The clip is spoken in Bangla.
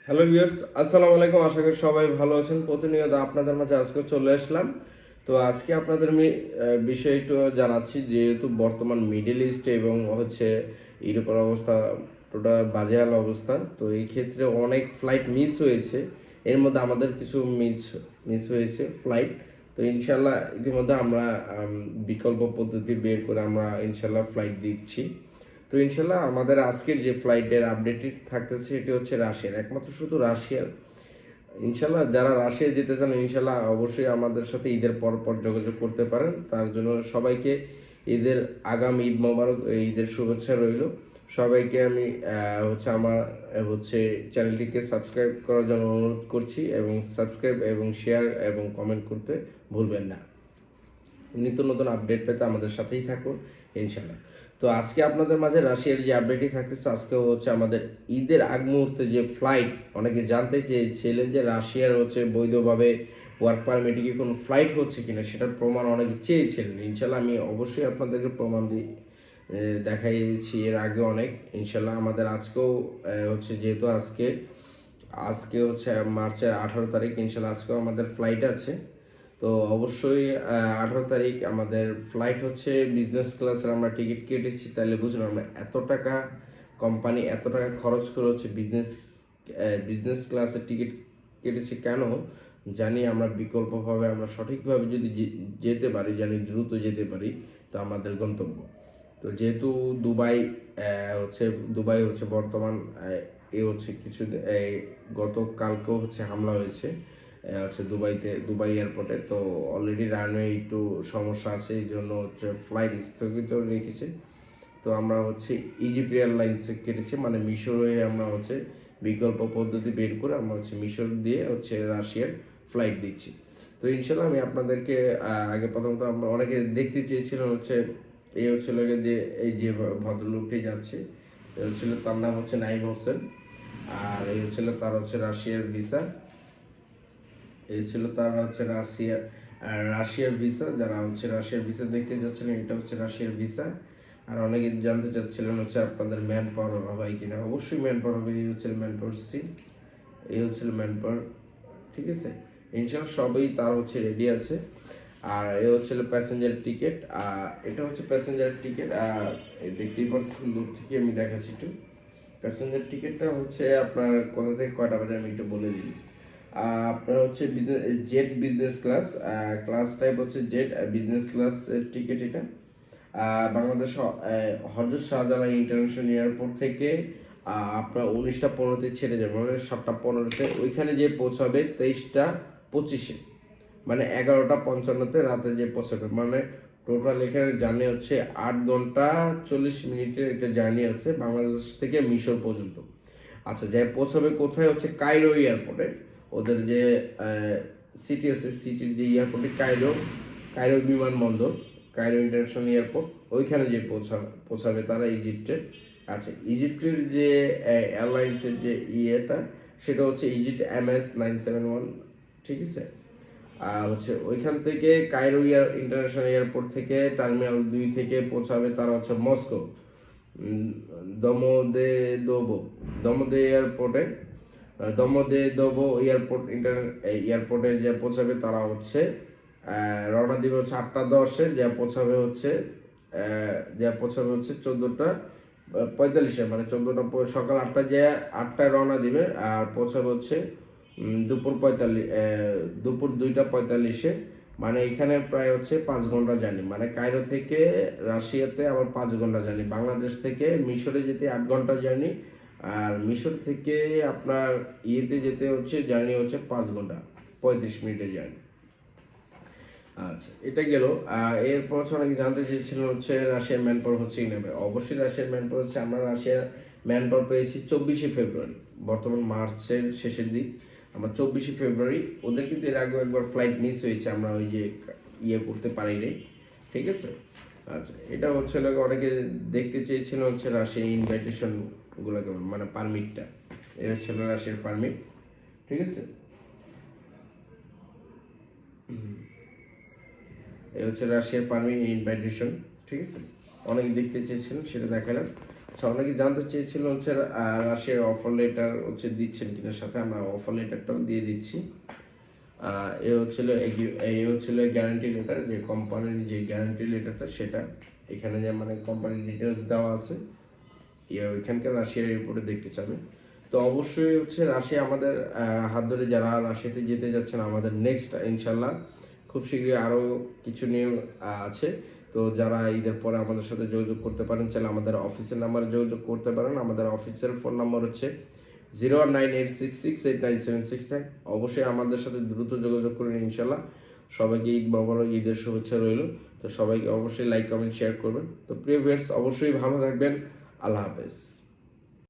হ্যালো ভিউয়ার্স, আসসালামু আলাইকুম। আশা করি সবাই ভালো আছেন। প্রতিনিয়ত আপনাদের মাঝে আজকে চলে আসলাম। তো আজকে আপনাদের আমি বিষয় একটু জানাচ্ছি, যেহেতু বর্তমান মিডল ইস্ট এবং ইউরোপের অবস্থা টোটাল বাজেহাল অবস্থা। তো এই ক্ষেত্রে অনেক ফ্লাইট মিস হয়েছে। এর মধ্যে আমাদের কিছু মিস হয়েছে ফ্লাইট। তো ইনশাল্লাহ ইতিমধ্যে আমরা বিকল্প পদ্ধতি বের করে আমরা ইনশাল্লাহ ফ্লাইট দিচ্ছি। তো ইনশাল্লাহ আমাদের আজকের যে ফ্লাইটের আপডেটটি থাকতেছে সেটি হচ্ছে রাশিয়ার, একমাত্র শুধু রাশিয়ার। ইনশাল্লাহ যারা রাশিয়া যেতে চান ইনশাল্লাহ অবশ্যই আমাদের সাথে ঈদের পর পর যোগাযোগ করতে পারেন। তার জন্য সবাইকে ঈদের আগাম ঈদ মোবারক, ঈদের শুভেচ্ছা রইল। সবাইকে আমি আমার চ্যানেলটিকে সাবস্ক্রাইব করার জন্য অনুরোধ করছি, এবং সাবস্ক্রাইব এবং শেয়ার এবং কমেন্ট করতে ভুলবেন না। নিত্য নতুন আপডেট পেতে আমাদের সাথেই থাকুন ইনশাল্লাহ। তো আজকে আপনাদের মাঝে রাশিয়ার যে আপডেটই থাকতেছে, আজকে আমাদের ঈদের আগ মুহূর্তে যে ফ্লাইট, অনেকে জানতে চেয়েছিলেন যে রাশিয়ার বৈধভাবে ওয়ার্ক পারমিটে কি কোনো ফ্লাইট হচ্ছে কিনা, সেটার প্রমাণ অনেকে চেয়েছিলেন। ইনশাল্লাহ আমি অবশ্যই আপনাদেরকে প্রমাণ দেখাই দিচ্ছি এর আগে অনেক। ইনশাল্লাহ আমাদের আজকেও যেহেতু আজকে আজকে হচ্ছে মার্চের 18 তারিখ, ইনশাল্লাহ আজকেও আমাদের ফ্লাইট আছে। তো অবশ্যই 18 তারিখ আমাদের ফ্লাইট হচ্ছে বিজনেস ক্লাসের আমরা টিকিট কেটেছি। তাহলে বুঝুন আমরা কোম্পানি এত টাকা খরচ করে বিজনেস ক্লাসের টিকিট কেটেছি কেন? জানি আমরা বিকল্পভাবে আমরা সঠিকভাবে যদি যেতে পারি, জানি দ্রুত যেতে পারি, তো আমাদের গন্তব্য। তো যেহেতু দুবাই দুবাই বর্তমান এ হচ্ছে কিছু গতকালকেও হামলা হয়েছে দুবাই এয়ারপোর্টে। তো অলরেডি রানওয়ে একটু সমস্যা আছে, এই জন্য ফ্লাইট স্থগিত রেখেছে। তো আমরা ইজিপ্ট এয়ারলাইন্সে কেটেছি, মানে মিশর হয়ে আমরা বিকল্প পদ্ধতি বের করে আমরা মিশর দিয়ে রাশিয়ার ফ্লাইট দিচ্ছি। তো ইনশাল্লাহ আমি আপনাদেরকে আগে প্রথমত আমরা অনেকে দেখতে চেয়েছিলাম এই যে এই যে ভদ্রলোকটি যাচ্ছে, তার নাম নাইম হোসেন। আর এই তার রাশিয়ার ভিসা। এই ছিল তার রাশিয়ার ভিসা। যারা রাশিয়ার ভিসা দেখতে যাচ্ছিলেন, এটা রাশিয়ার ভিসা। আর অনেকে জানতে চাচ্ছিলেন আপনাদের ম্যান পাওয়ার হয় কিনা। অবশ্যই ম্যান পাওয়ার হবে। এই ম্যান পাওয়ার সি, এই ম্যান পাওয়ার। ঠিক আছে, ইনশাল্লাহ সবই তার রেডি আছে। আর এ প্যাসেঞ্জার টিকিট। আর এটা প্যাসেঞ্জার টিকিট। আর দেখতেই পাচ্ছেন দূর থেকে আমি দেখাচ্ছি একটু। প্যাসেঞ্জার টিকিটটা আপনার কোথা থেকে কয়টা বাজে আমি একটু বলে দিই। আপনার Z business class, class type Z business class ticket এটা। বাংলাদেশ হযরত শাহজালাল ইন্টারন্যাশনাল এয়ারপোর্ট থেকে আপনার 19টা 15-তে ছেড়ে যাবে, মানে 7টা 15-তে ওইখানে যে পৌঁছাবে 23টা 25-এ, মানে 11টা 55-তে রাতে যে পৌঁছাবে। মানে টোটাল এখানে জার্নি 8 ঘন্টা 40 মিনিটের একটা জার্নি আছে বাংলাদেশ থেকে মিশর পর্যন্ত। আচ্ছা, যাই পৌঁছাবে কোথায়? কায়রো এয়ারপোর্টে। ওদের যে সিটি আছে, সিটির যে এয়ারপোর্টে কায়রো বিমানবন্দর, কায়রো ইন্টারন্যাশনাল এয়ারপোর্ট, ওইখানে যে পৌঁছাবে তারা ইজিপ্টে। আচ্ছা, ইজিপ্টের যে এয়ারলাইন্সের যে ইয়েটা, সেটা ইজিপ্ট MS971। ঠিক আছে। আর ওইখান থেকে কায়রো ইন্টারন্যাশনাল এয়ারপোর্ট থেকে টার্মিনাল 2 থেকে পৌঁছাবে তারা মস্কো দমোদেদোভো দমোদে এয়ারপোর্টে। দমোদেদোভো এয়ারপোর্টে যে পৌঁছাবে তারা রওনা দিবে 8টা 10-এ, যা পৌঁছাবে 14টা 45-এ, মানে সকাল 8টায় যে 8টায় রওনা দিবে, আর পৌঁছাবে দুপুর 2টা 45-এ। মানে এখানে প্রায় 5 ঘন্টা জার্নি, মানে কায়রো থেকে রাশিয়াতে আবার 5 ঘন্টা জার্নি। বাংলাদেশ থেকে মিশরে যেতে 8 ঘন্টা জার্নি, আর মিশর থেকে আপনার ইয়েতে যেতে জার্নি 5 ঘন্টা 35 মিনিটের জার্নি। আচ্ছা, এটা গেল। এরপর অনেকে জানতে চেয়েছিলেন রাশিয়ার ম্যান পাওয়ার কি নেবে। অবশ্যই রাশিয়ার ম্যান পাওয়ার আমরা রাশিয়ার ম্যান পাওয়ার পেয়েছি 24শে ফেব্রুয়ারি, বর্তমান মার্চের শেষের দিক। আমরা 24শে ফেব্রুয়ারি, ওদের কিন্তু এর আগেও একবার ফ্লাইট মিস হয়েছে, আমরা ওই যে করতে পারিনি। ঠিক আছে। আচ্ছা, এটা অনেকে দেখতে চেয়েছিলেন রাশিয়ার ইনভাইটেশন গুলো কেমন, মানে পারমিটটা। এই রাশিয়ার পারমিট। ঠিক আছে। এই রাশিয়ার পারমিট ইনভাইটেশন। ঠিক আছে, অনেক দেখতে চেয়েছিলেন, সেটা দেখালাম। আচ্ছা, অনেকে জানতে চেয়েছিল হচ্ছে রাশিয়ার অফার লেটার হচ্ছে দিচ্ছেন কিনা, সাথে আমরা অফার লেটারটাও দিয়ে দিচ্ছি। এ হচ্ছিল গ্যারান্টি লেটার, যে কোম্পানির যে গ্যারান্টি লেটারটা সেটা এখানে যে মানে কোম্পানির ডিটেলস দেওয়া আছে, ওইখানকার রাশিয়ার এয়ারপোর্টে দেখতে চাবে। তো অবশ্যই হচ্ছে রাশিয়া আমাদের হাত ধরে যারা রাশিয়াতে যেতে যাচ্ছেন, আমাদের নেক্সট ইনশাল্লাহ খুব শীঘ্রই আরও কিছু নিয়ে আছে। তো যারা ঈদের পরে আমাদের সাথে যোগাযোগ করতে পারেন, চাইলে আমাদের অফিসের নাম্বারে যোগাযোগ করতে পারেন। আমাদের অফিসের ফোন নাম্বার হচ্ছে 0198668976। অবশ্যই আমাদের সাথে দ্রুত যোগাযোগ করুন ইনশাল্লাহ। সবাইকে ঈদ মোবারক, ঈদের শুভেচ্ছা রইল। তো সবাইকে অবশ্যই লাইক কমেন্ট শেয়ার করবেন। তো প্রিয় ভিউয়ার্স, অবশ্যই ভালো থাকবেন। আল্লাহ হাফেজ।